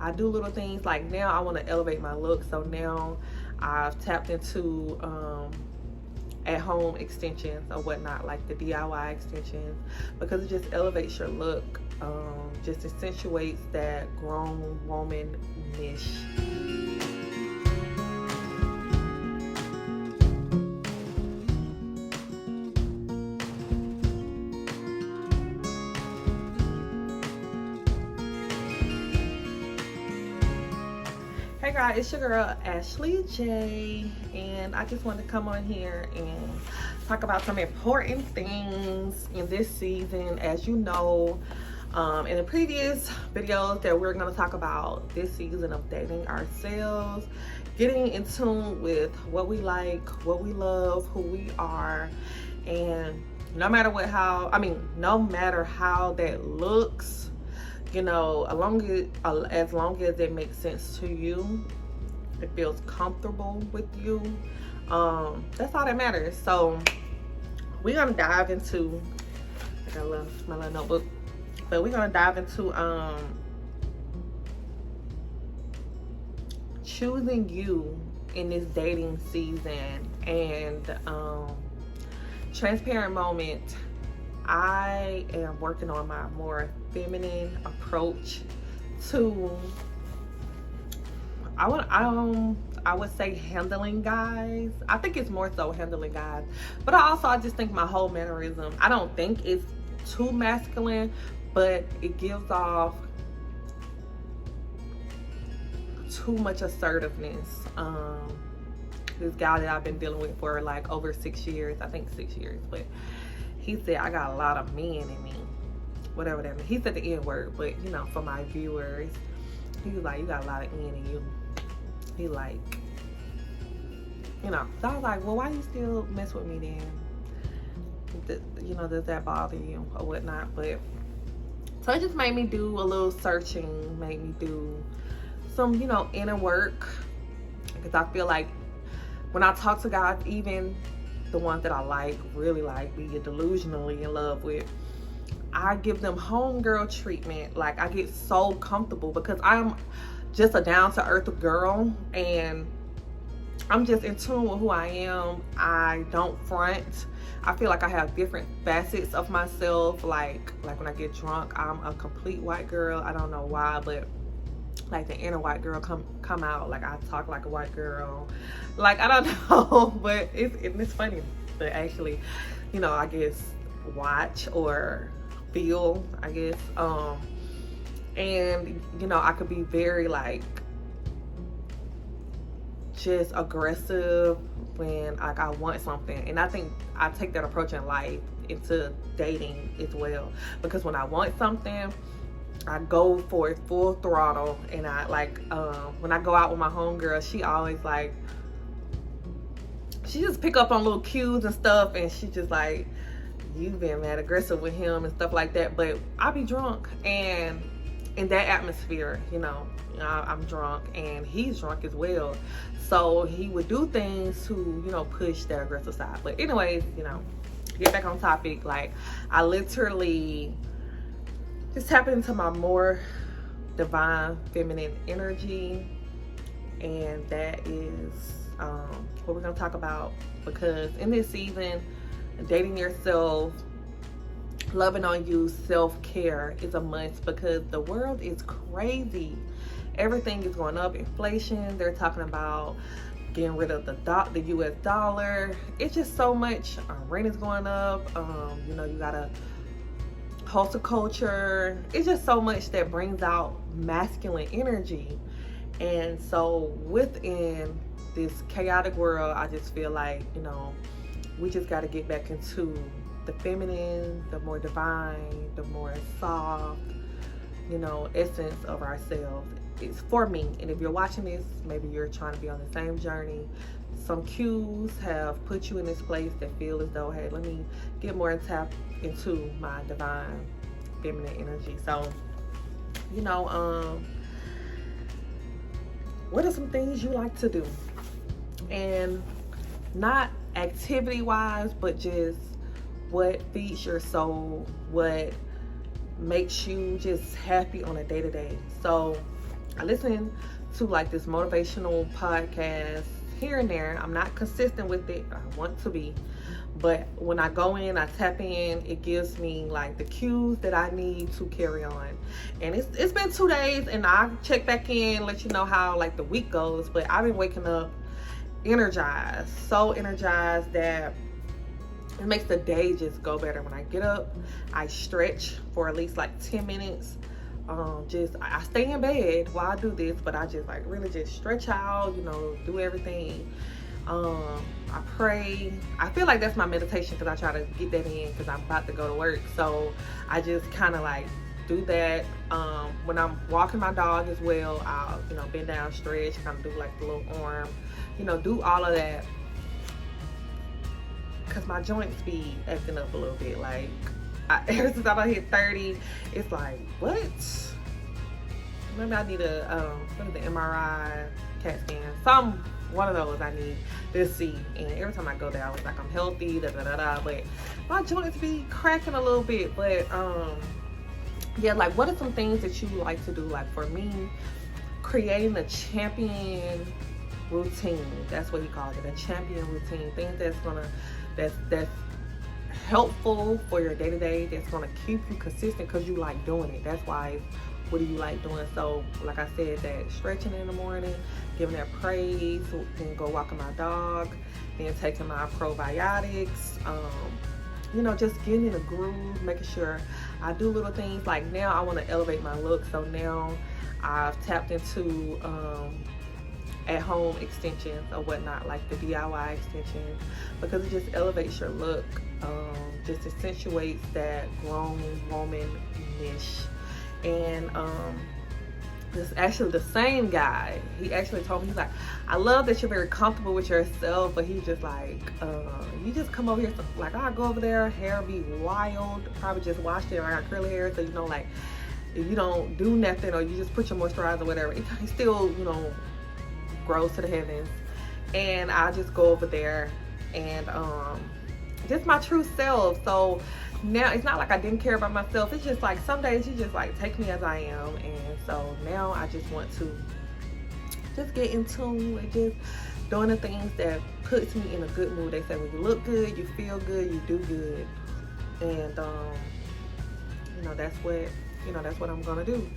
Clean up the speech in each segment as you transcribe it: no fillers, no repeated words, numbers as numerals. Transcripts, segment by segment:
I do little things. Like now I want to elevate my look, so now I've tapped into at-home extensions or whatnot, like the DIY extensions, because it just elevates your look, just accentuates that grown woman-ish. Hey guys, it's your girl Ashley J, and I just wanted to come on here and talk about some important things in this season. As you know, in the previous videos that we're going to talk about this season of dating ourselves, getting in tune with what we like, what we love, who we are, and no matter no matter how that looks, you know, as long as it makes sense to you, it feels comfortable with you, that's all that matters. So we're gonna dive into, I got my little notebook, but we're gonna dive into choosing you in this dating season. And transparent moment, I am working on my more feminine approach to, I would say, handling guys. I think it's more so handling guys, but I just think my whole mannerism, I don't think it's too masculine, but it gives off too much assertiveness. This guy that I've been dealing with for like over 6 years, I think 6 years, but he said I got a lot of men in me, whatever that means. He said the N word, but you know, for my viewers, he was like, you got a lot of men in you. He like, you know, so I was like, well, why you still mess with me then? You know, does that bother you or whatnot? But so it just made me do a little searching, made me do some, you know, inner work, because I feel like when I talk to guys, even the ones that I like, really like, be delusionally in love with, I give them homegirl treatment. Like, I get so comfortable because I'm just a down-to-earth girl, and I'm just in tune with who I am. I don't front. I feel like I have different facets of myself. Like when I get drunk, I'm a complete white girl. I don't know why, but like the inner white girl come out. Like I talk like a white girl. Like I don't know, but it's funny. But actually, you know, I guess watch or feel, I guess. And you know, I could be very like just aggressive when like I want something, and I think I take that approach in life into dating as well, because when I want something, I go for it full throttle. And I like when I go out with my homegirl, she always like, she just pick up on little cues and stuff, and she just like, you've been mad aggressive with him and stuff like that. But I be drunk, and in that atmosphere, you know, I'm drunk and he's drunk as well, so he would do things to, you know, push that aggressive side. But anyways, you know, get back on topic. Like I literally just tap into my more divine feminine energy, and that is what we're gonna talk about. Because in this season, dating yourself, loving on you, self-care is a must, because the world is crazy. Everything is going up. Inflation, they're talking about getting rid of the US dollar. It's just so much. Rent is going up. You know, you gotta hustle culture. It's just so much that brings out masculine energy. And so within this chaotic world, I just feel like, you know, we just got to get back into the feminine, the more divine, the more soft, you know, essence of ourselves. It's for me. And if you're watching this, maybe you're trying to be on the same journey. Some cues have put you in this place that feel as though, hey, let me get more and tap into my divine feminine energy. So, you know, what are some things you like to do? And not activity wise, but just what feeds your soul, what makes you just happy on a day-to-day. So I listen to like this motivational podcast here and there. I'm not consistent with it. I want to be. But when I go in, I tap in, it gives me like the cues that I need to carry on. And it's been 2 days, and I'll check back in, let you know how like the week goes. But I've been waking up energized, so energized that it makes the day just go better. When I get up, I stretch for at least like 10 minutes. I stay in bed while I do this, but I just like really just stretch out, you know, do everything. I pray. I feel like that's my meditation because I try to get that in because I'm about to go to work. So I just kind of like do that. When I'm walking my dog as well, I'll, you know, bend down, stretch, kind of do like the little arm, you know, do all of that. Because my joints be acting up a little bit. Like, ever since I hit 30, it's like, what? Maybe I need a, what is the MRI, CAT scan, one of those I need to see. And every time I go there, I was like, I'm healthy, but my joints be cracking a little bit. But yeah, like, what are some things that you like to do? Like, for me, creating a champion routine. That's what he calls it, a champion routine. Things that's helpful for your day-to-day, that's gonna keep you consistent because you like doing it. That's why, what do you like doing? So like I said, that stretching in the morning, giving that praise, then go walking my dog, then taking my probiotics, you know, just getting in a groove, making sure I do little things. Like now I want to elevate my look, so now I've tapped into at-home extensions or whatnot, like the DIY extensions, because it just elevates your look, just accentuates that grown woman-ish. And this actually the same guy, he actually told me, he's like, I love that you're very comfortable with yourself, but he's just like, you just come over here, so, like, I'll go over there, hair be wild, probably just washed it, I got curly hair, so you know, like, if you don't do nothing or you just put your moisturizer or whatever, it still, you know, grows to the heavens. And I just go over there and just my true self. So now it's not like I didn't care about myself, it's just like some days you just like take me as I am. And so now I just want to just get in tune with just doing the things that puts me in a good mood. They say when you look good, you feel good, you do good. And you know, that's what I'm gonna do.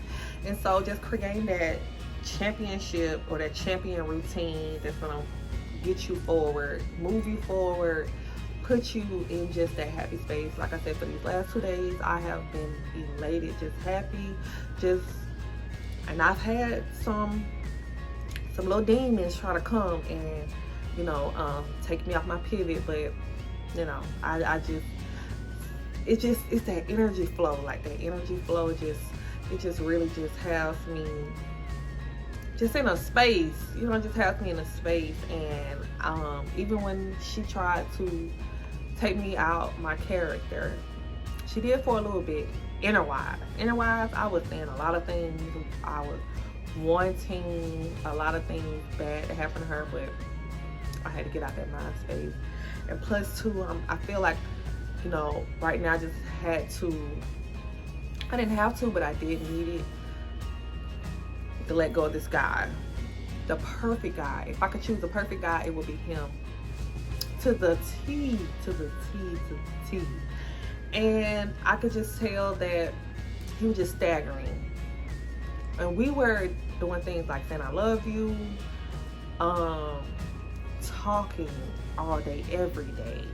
And so just creating that championship or that champion routine that's gonna get you forward, move you forward, put you in just that happy space. Like I said, for these last 2 days, I have been elated, just happy, and I've had some little demons try to come and, you know, take me off my pivot, but you know, it's that energy flow. Like that energy flow, it just really just has me just in a space, you know, just has me in a space. And even when she tried to take me out my character, she did for a little bit. Inner wise, I was saying a lot of things. I was wanting a lot of things bad to happen to her, but I had to get out that mind space. And plus too, I feel like, you know, right now I just had to, I didn't have to, but I did need it, to let go of this guy, the perfect guy. If I could choose the perfect guy, it would be him. To the T, to the T, to the T. And I could just tell that he was just staggering. And we were doing things like saying I love you, talking all day, every day.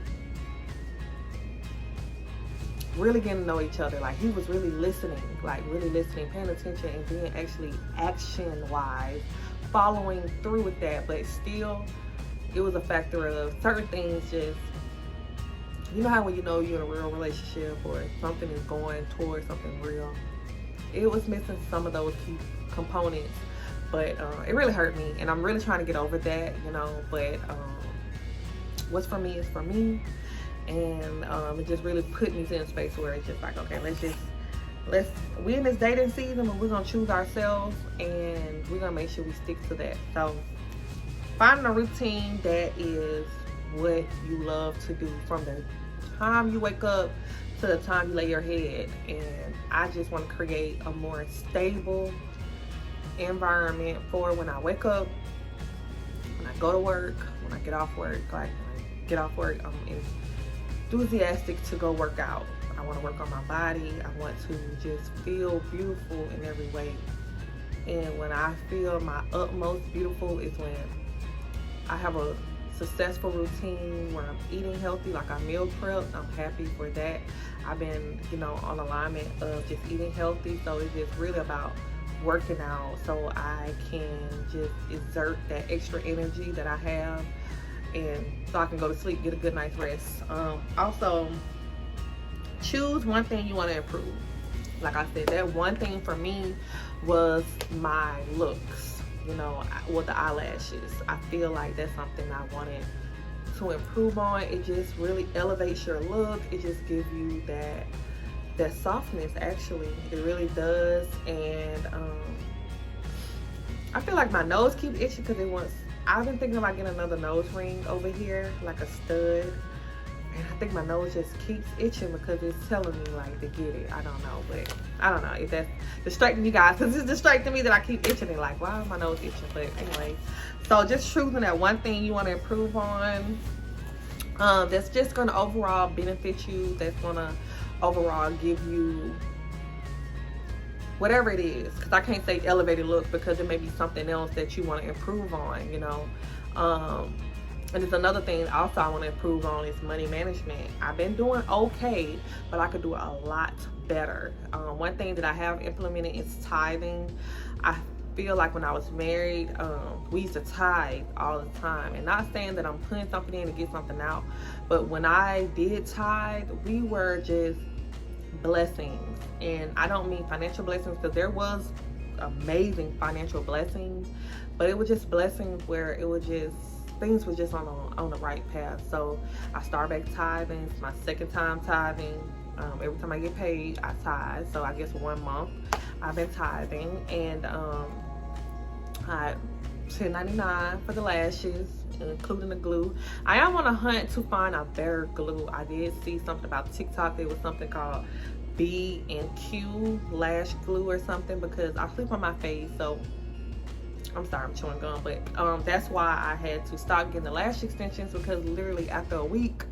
Really getting to know each other. Like, he was really listening, paying attention, and then actually action-wise following through with that. But still, it was a factor of certain things just, you know how when you know you're in a real relationship or something is going towards something real, it was missing some of those key components. But it really hurt me, and I'm really trying to get over that, you know. But what's for me is for me. And it just really put me in a space where it's just like, okay, we in this dating season, but we're gonna choose ourselves, and we're gonna make sure we stick to that. So finding a routine that is what you love to do from the time you wake up to the time you lay your head. And I just want to create a more stable environment for when I wake up, when I go to work, when I get off work. Like when I get off work, I'm enthusiastic to go work out. I want to work on my body. I want to just feel beautiful in every way. And when I feel my utmost beautiful is when I have a successful routine where I'm eating healthy, like I meal prep. I'm happy for that. I've been, on alignment of just eating healthy. So it's just really about working out so I can just exert that extra energy that I have, and so I can go to sleep, get a good night's rest. Also, choose one thing you want to improve. Like I said, that one thing for me was my looks, with the eyelashes. I feel like that's something I wanted to improve on. It just really elevates your look. It just gives you that softness, actually. It really does. And I feel like my nose keeps itching because I've been thinking about getting another nose ring over here, like a stud. And I think my nose just keeps itching because it's telling me like to get it. I don't know, but I don't know if that's distracting you guys, because it's distracting me that I keep itching. And like, why is my nose itching? But anyway, so just choosing that one thing you want to improve on, that's just going to overall benefit you, that's going to overall give you whatever it is, because I can't say elevated look because it may be something else that you want to improve on, and there's another thing also I want to improve on is money management. I've been doing okay, but I could do a lot better. One thing that I have implemented is tithing. I feel like when I was married, we used to tithe all the time. And not saying that I'm putting something in to get something out, but when I did tithe, we were just blessings. And I don't mean financial blessings, because there was amazing financial blessings, but it was just blessings where it was just things were just on the right path. So I started back tithing. It's my second time tithing. Every time I get paid, I tithe. So I guess 1 month I've been tithing, and I $10.99 for the lashes, including the glue. I am on a hunt to find a better glue. I did see something about TikTok. There was something called B&Q lash glue or something, because I sleep on my face. So I'm sorry, I'm chewing gum, but that's why I had to stop getting the lash extensions, because literally after a week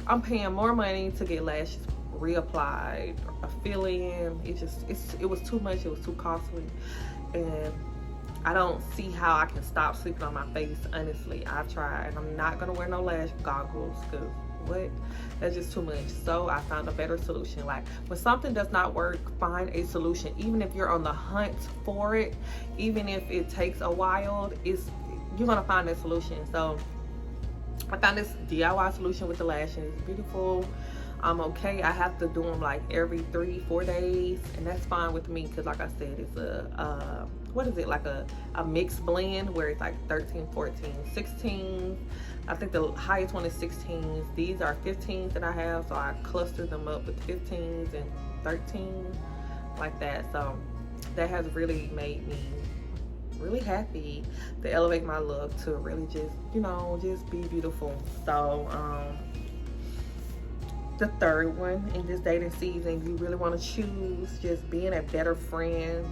I'm paying more money to get lashes reapplied, a fill-in. It was too much. It was too costly, and I don't see how I can stop sleeping on my face. Honestly, I've tried, and I'm not gonna wear no lash goggles, because that's just too much. So I found a better solution. Like, when something does not work, find a solution. Even if you're on the hunt for it, even if it takes a while, you're gonna find a solution. So I found this DIY solution with the lashes. It's beautiful. I'm okay. I have to do them like every 3-4 days, and that's fine with me, because like I said, it's like a mixed blend where it's like 13, 14, 16. I think the highest one is 16s. These are 15s that I have, so I cluster them up with 15s and 13s, like that. So that has really made me really happy to elevate my look to really just, just be beautiful. So the third one in this dating season, you really want to choose just being a better friend.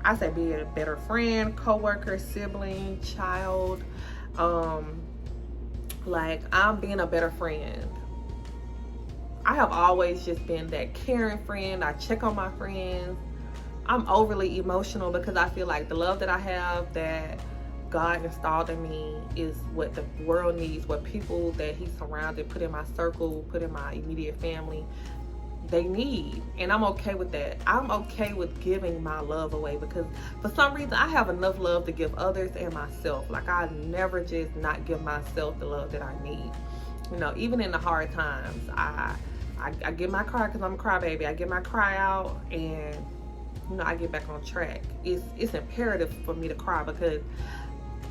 I say being a better friend, coworker, sibling, child. Like, I'm being a better friend. I have always just been that caring friend. I check on my friends. I'm overly emotional because I feel like the love that I have, that God installed in me, is what the world needs, what people that He surrounded, put in my circle, put in my immediate family, they need. And I'm okay with that. I'm okay with giving my love away, because for some reason I have enough love to give others and myself. Like, I never just not give myself the love that I need. Even in the hard times, I get my cry, because I'm a crybaby. I get my cry out, and I get back on track. It's imperative for me to cry, because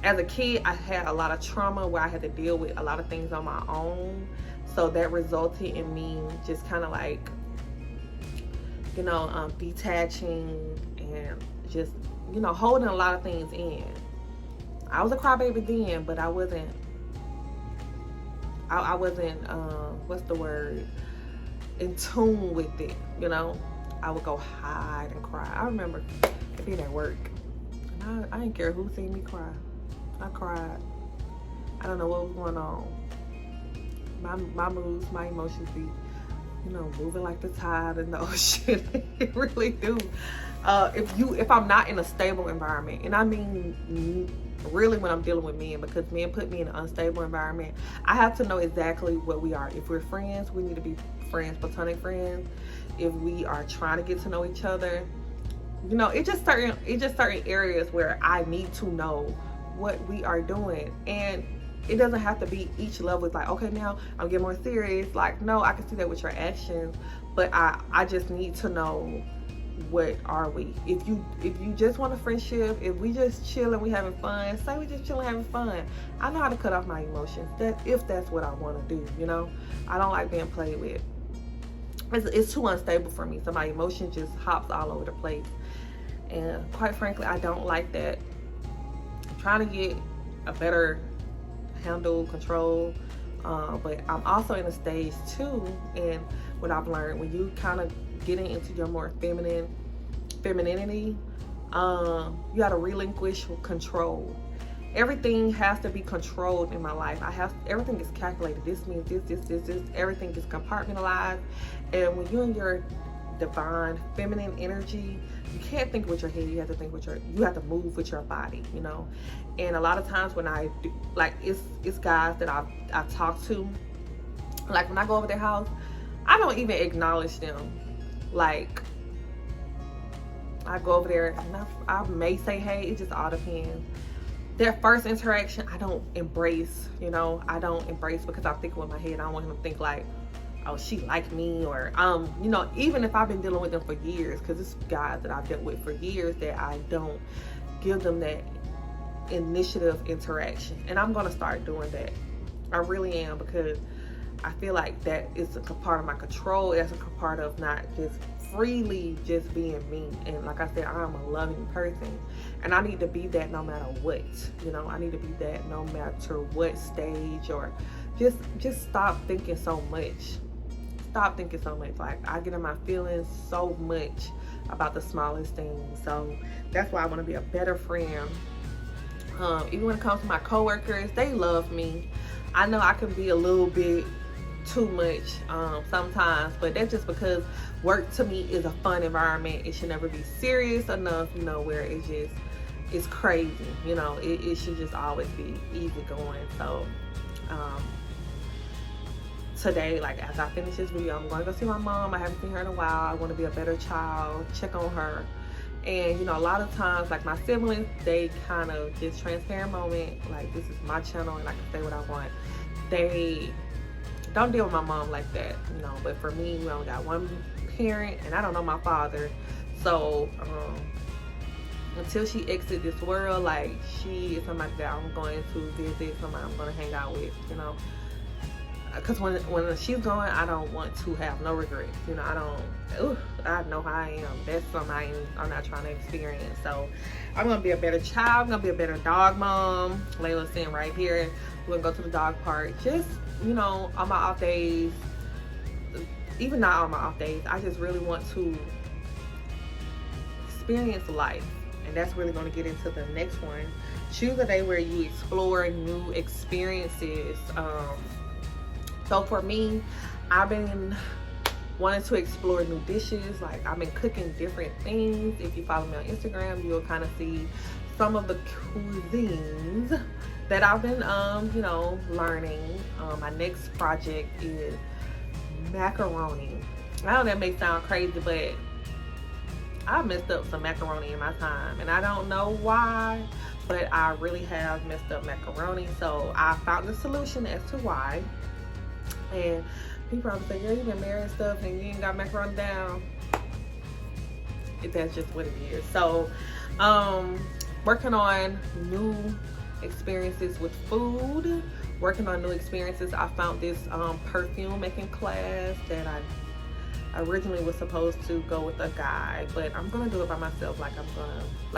as a kid, I had a lot of trauma where I had to deal with a lot of things on my own. So that resulted in me just kind of like, detaching and just, holding a lot of things in. I was a crybaby then, but I wasn't, what's the word, in tune with it, I would go hide and cry. I remember being at work, and I didn't care who seen me cry. I cried. I don't know what was going on. My moods, my emotions be, moving like the tide in the ocean. It really do. If I'm not in a stable environment, and I mean really when I'm dealing with men, because men put me in an unstable environment, I have to know exactly what we are. If we're friends, we need to be friends, platonic friends. If we are trying to get to know each other, it's just certain areas where I need to know what we are doing. And it doesn't have to be each level. It's like, okay, now I'm getting more serious. Like, no, I can see that with your actions, but I just need to know, what are we? If you just want a friendship, if we just chilling, we having fun, say we just chilling, having fun. I know how to cut off my emotions. If that's what I want to do, I don't like being played with. It's too unstable for me. So my emotion just hops all over the place, and quite frankly, I don't like that. I'm trying to get a better handle, control, but I'm also in a stage too, and what I've learned, when you kind of getting into your more femininity, you got to relinquish control. Everything has to be controlled in my life. Everything is calculated. This means this. Everything is compartmentalized. And when you're in your divine feminine energy, you can't think with your head. You have to you have to move with your body, And a lot of times when I do, like, it's guys that I talk to, like when I go over their house, I don't even acknowledge them. Like, I go over there and I may say hey, it just all depends. Their first interaction, I don't embrace, I don't embrace, because I'm thinking with my head. I don't want him to think like, oh, she like me, or even if I've been dealing with them for years, because it's guys that I've dealt with for years, that I don't give them that initiative interaction. And I'm gonna start doing that. I really am, because I feel like that is a part of my control. That's a part of not just freely just being me. And like I said, I'm a loving person, and I need to be that no matter what. I need to be that no matter what stage, or just stop thinking so much. Stop thinking so much. Like, I get in my feelings so much about the smallest things. So that's why I want to be a better friend. Even when it comes to my coworkers, they love me. I know I can be a little bit too much sometimes, but that's just because work to me is a fun environment. It should never be serious enough, where it's crazy. It should just always be easy going. So today, like, after I finish this video, I'm going to go see my mom. I haven't seen her in a while. I want to be a better child, check on her. And a lot of times, like, my siblings, they kind of just transparent moment, like, this is my channel and I can say what I want. They don't deal with my mom like that, but for me, we only got one parent, and I don't know my father. So until she exits this world, like, she is somebody that I'm going to visit, somebody I'm going to hang out with, because when she's gone, I don't want to have no regrets. I know how I am. That's something I'm not trying to experience. So I'm gonna be a better child. I'm gonna be a better dog mom. Layla's sitting right here. We're gonna go to the dog park. Just, on my off days, even not on my off days, I just really want to experience life. And that's really going to get into the next one. Choose a day where you explore new experiences. So for me, I've been wanting to explore new dishes. Like, I've been cooking different things. If you follow me on Instagram, you'll kind of see some of the cuisines that I've been, learning. My next project is macaroni. I know that may sound crazy, but I messed up some macaroni in my time, and I don't know why, but I really have messed up macaroni. So I found the solution as to why. And people probably say, girl, you've been married and stuff and you ain't got macaroni down. That's just what it is. So working on new experiences with food, working on new experiences. I found this perfume making class that I originally was supposed to go with a guy, but I'm gonna do it by myself. Like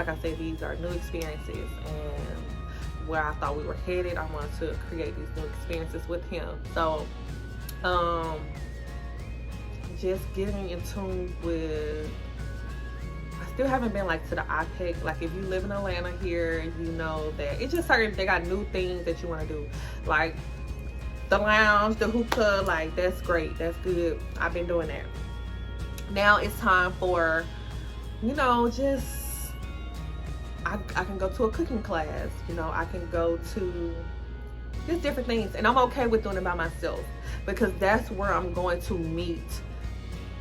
I said, these are new experiences, and where I thought we were headed, I wanted to create these new experiences with him. So just getting in tune with, I still haven't been like to the IPEC. Like if you live in Atlanta here, you know that it's just certain, they got new things that you want to do, like the lounge, the hookah. Like that's great, that's good. I've been doing that. Now it's time for, you know, just I can go to a cooking class, you know, I can go to just different things, and I'm okay with doing it by myself, because that's where I'm going to meet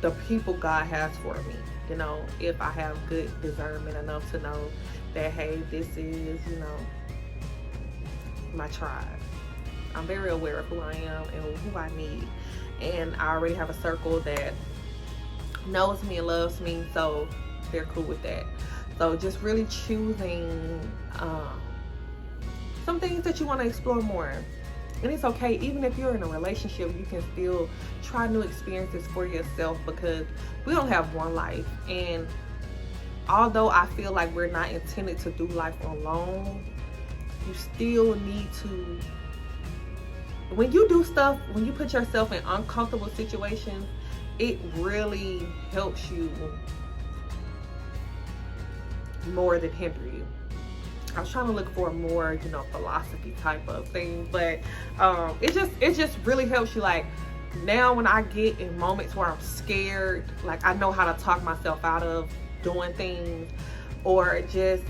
the people God has for me. You know, if I have good discernment enough to know that, hey, this is, you know, my tribe. I'm very aware of who I am and who I need, and I already have a circle that knows me and loves me, so they're cool with that. So just really choosing some things that you want to explore more. And it's okay, even if you're in a relationship, you can still try new experiences for yourself, because we don't have one life. And although I feel like we're not intended to do life alone, you still need to, when you do stuff, when you put yourself in uncomfortable situations, it really helps you more than hinder you. I was trying to look for a more, you know, philosophy type of thing, but it just really helps you. Like now when I get in moments where I'm scared, like I know how to talk myself out of doing things, or just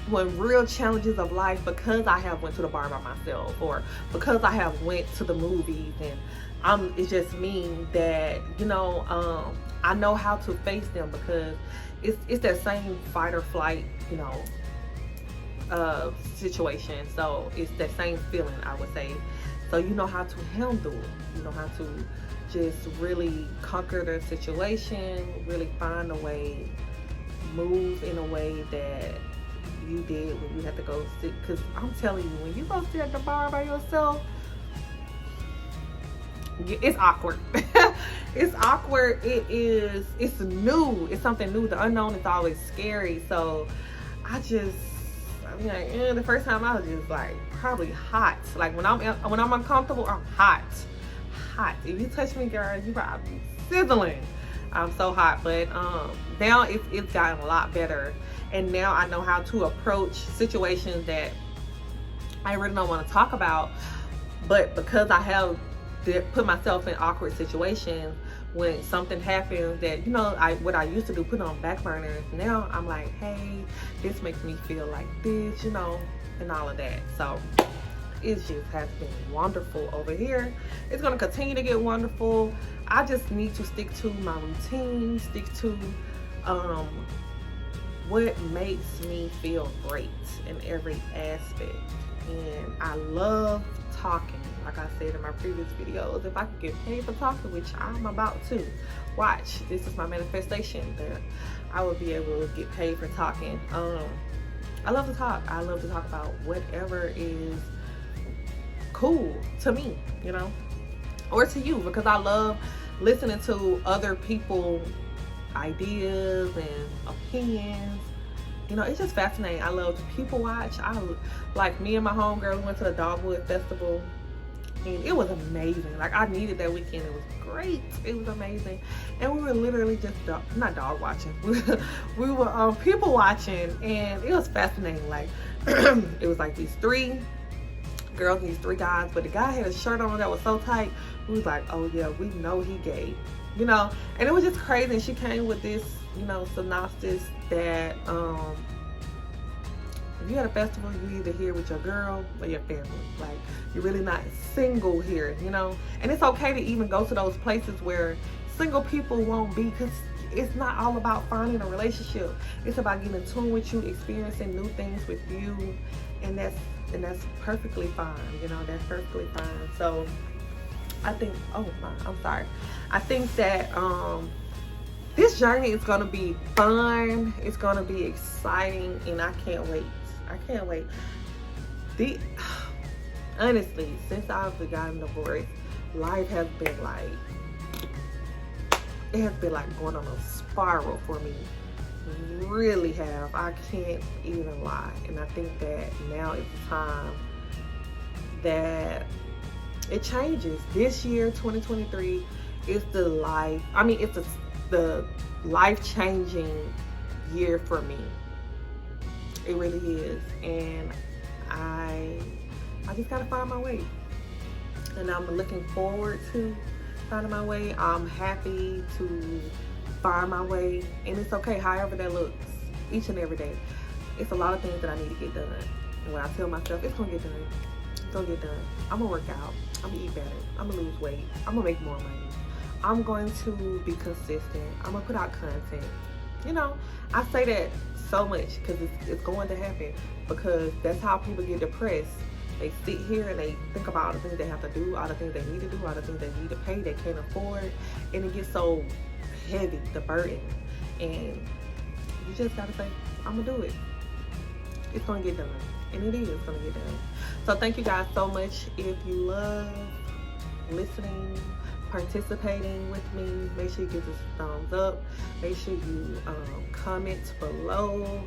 when real challenges of life, because I have went to the bar by myself, or because I have went to the movies, and it just means that, you know, I know how to face them, because it's that same fight or flight, you know, situation. So it's that same feeling, I would say. So you know how to handle it. You know how to just really conquer the situation, really find a way, move in a way that you did when you had to go sit. Because I'm telling you, when you go sit at the bar by yourself, it's awkward. It's awkward. It's new. It's something new. The unknown is always scary. So the first time I was just like probably hot. Like when I'm uncomfortable, I'm hot. If you touch me, girl, you probably sizzling. I'm so hot. But now it's gotten a lot better, and now I know how to approach situations that I really don't want to talk about, but because I have put myself in awkward situations, when something happens that, you know, what I used to do, put on back burners, now I'm like, hey, this makes me feel like this, you know, and all of that. So it just has been wonderful over here. It's going to continue to get wonderful. I just need to stick to my routine, stick to what makes me feel great in every aspect. And I love talking. Like I said in my previous videos, if I could get paid for talking, which I'm about to watch, this is my manifestation, that I would be able to get paid for talking. I love to talk. I love to talk about whatever is cool to me, you know, or to you, because I love listening to other people's ideas and opinions. You know, it's just fascinating. I love to people watch. Like me and my homegirl went to the Dogwood Festival, and it was amazing. Like I needed that weekend. It was great. It was amazing. And we were literally just not dog watching. We were people watching, and it was fascinating. Like it was like these 3 girls and these 3 guys, but the guy had a shirt on that was so tight. We was like, oh yeah, we know he gay, you know. And it was just crazy. And she came with this, you know, synopsis that if you're at a festival, you either here with your girl or your family. Like, you're really not single here, you know. And it's okay to even go to those places where single people won't be, because it's not all about finding a relationship. It's about getting in tune with you, experiencing new things with you, and that's perfectly fine, you know. That's perfectly fine. So I think, I think that this journey is gonna be fun. It's gonna be exciting, and I can't wait. Honestly, since I've gotten divorced, life has been like, it has been like going on a spiral for me. Really have. I can't even lie. And I think that now it's time that it changes. This year, 2023, is the life-changing year for me. It really is. And I just gotta find my way. And I'm looking forward to finding my way. I'm happy to find my way. And it's okay, however that looks, each and every day. It's a lot of things that I need to get done. And when I tell myself, it's gonna get done. It's gonna get done. I'm gonna work out. I'm gonna eat better. I'm gonna lose weight. I'm gonna make more money. I'm going to be consistent. I'm gonna put out content. You know, I say that so much because it's going to happen, because that's how people get depressed. They sit here and they think about all the things they have to do, all the things they need to do, all the things they need to pay, they can't afford, and it gets so heavy, the burden. And you just gotta say, I'm gonna do it. It's gonna get done. And it is gonna get done. So thank you guys so much. If you love listening, participating with me, make sure you give this a thumbs up. Make sure you comment below.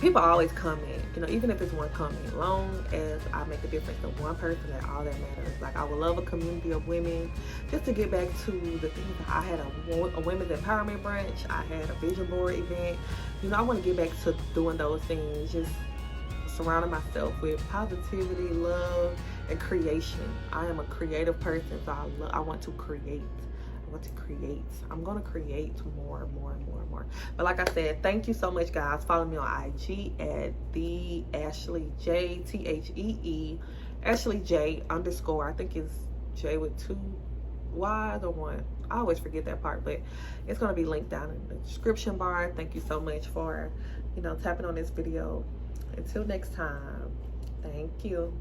People always comment, you know, even if it's one comment, long as I make a difference to one person, that's all that matters. Like, I would love a community of women, just to get back to the things that I had a women's empowerment brunch, I had a vision board event. You know, I want to get back to doing those things, just surrounding myself with positivity, love, and creation. I am a creative person, so I want to create. I'm gonna create more. But like I said, thank you so much, guys. Follow me on IG at the Ashley J, THEE Ashley J _ I think it's J with 2 Y's or 1. I always forget that part, but it's gonna be linked down in the description bar. Thank you so much for, you know, tapping on this video. Until next time, thank you.